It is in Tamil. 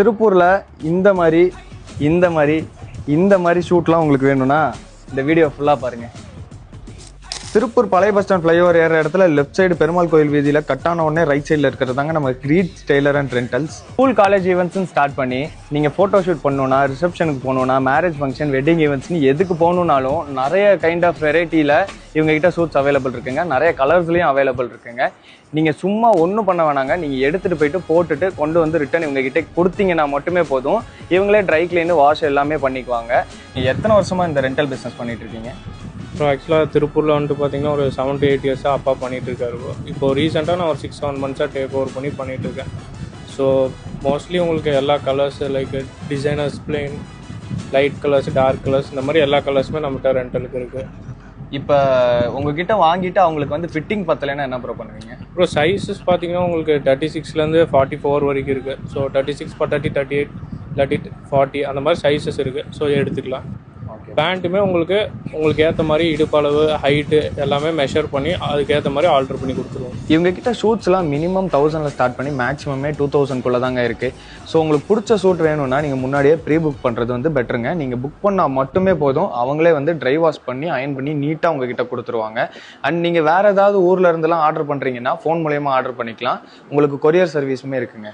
திருப்பூர்ல இந்த மாதிரி ஷூட்லாம் உங்களுக்கு வேணும்னா இந்த வீடியோ ஃபுல்லா பாருங்க. திருப்பூர் பழைய பஸ் ஸ்டாண்ட் ஃப்ளைஓவர் ஏற இடத்துல லெஃப்ட் சைடு பெருமாள் கோயில் வீதியில கட்டான உடனே ரைட் சைடில் இருக்கிறதாங்க நம்ம great tailor and rentals. School college events start பண்ணி நீங்க போட்டோ ஷூட் பண்ணணும்னா, ரிசப்ஷனுக்கு போகணும்னா, மேரேஜ் ஃபங்க்ஷன், வெட்டிங் ஈவெண்ட்ஸ்னு எதுக்கு போகணும்னாலும் நிறைய கைண்ட் ஆஃப் வெரைட்டியில் இவங்க கிட்ட சூட்ஸ் அவைலபிள் இருக்குங்க. நிறைய கலர்ஸ்லையும் அவைலபிள் இருக்குங்க. நீங்கள் சும்மா ஒன்றும் பண்ண வேணாங்க, நீங்கள் எடுத்துகிட்டு போயிட்டு போட்டுட்டு கொண்டு வந்து ரிட்டன் இவங்க கிட்ட கொடுத்தீங்கன்னா மட்டுமே போதும். இவங்களே ட்ரை கிளீன், வாஷ் எல்லாமே பண்ணிக்குவாங்க. நீங்கள் எத்தனை வருஷமாக இந்த ரெண்டல் பிஸ்னஸ் பண்ணிட்டு இருக்கீங்க? ஸோ ஆக்சுவலாக திருப்பூரில் வந்துட்டு பார்த்தீங்கன்னா ஒரு 7 to 8 இயர்ஸாக அப்பா பண்ணிகிட்ருக்காரு. இப்போ ரீசெண்டாக நான் ஒரு 6-7 மந்த்ஸாக டேக் ஓவர் பண்ணிகிட்ருக்கேன். ஸோ மோஸ்ட்லி உங்களுக்கு எல்லா colours like designers, plain, light colours, dark colours, இந்த மாதிரி எல்லா கலர்ஸுமே நம்மகிட்ட ரெண்டலுக்கு இருக்குது. இப்போ உங்ககிட்ட வாங்கிட்டு அவங்களுக்கு வந்து ஃபிட்டிங் பத்தலைன்னா என்ன ப்ரோ பண்ணுவீங்க? அப்புறம் சைஸஸ் பார்த்தீங்கன்னா உங்களுக்கு 36லேருந்து 44 வரைக்கும் இருக்குது. ஸோ 36 for 30, 38, 30, 40 அந்த மாதிரி சைஸஸ் இருக்குது. ஸோ எடுத்துக்கலாம். பேண்ட்டுமே உங்களுக்கு ஏற்ற மாதிரி இடுப்பளவு, ஹைட்டு எல்லாமே மெஷர் பண்ணி அதுக்கேற்ற மாதிரி ஆல்டர் பண்ணி கொடுத்துருவோம். இவங்க கிட்ட ஷூட்ஸ்லாம் மினிமம் 1000ல் ஸ்டார்ட் பண்ணி மேக்ஸிமமே 2000குள்ளே தாங்க இருக்குது. ஸோ உங்களுக்கு பிடிச்ச ஷூட் வேணும்னா நீங்கள் முன்னாடியே ப்ரீ புக் பண்ணுறது வந்து பெட்டருங்க. நீங்கள் புக் பண்ணால் மட்டுமே போதும், அவங்களே வந்து ட்ரை வாஷ் பண்ணி அயன் பண்ணி நீட்டாக உங்ககிட்ட கொடுத்துருவாங்க. அண்ட் நீங்கள் வேறு ஏதாவது ஊரில் இருந்தெல்லாம் ஆர்டர் பண்ணுறீங்கன்னா ஃபோன் மூலயமா ஆர்டர் பண்ணிக்கலாம். உங்களுக்கு கொரியர் சர்வீஸுமே இருக்குங்க.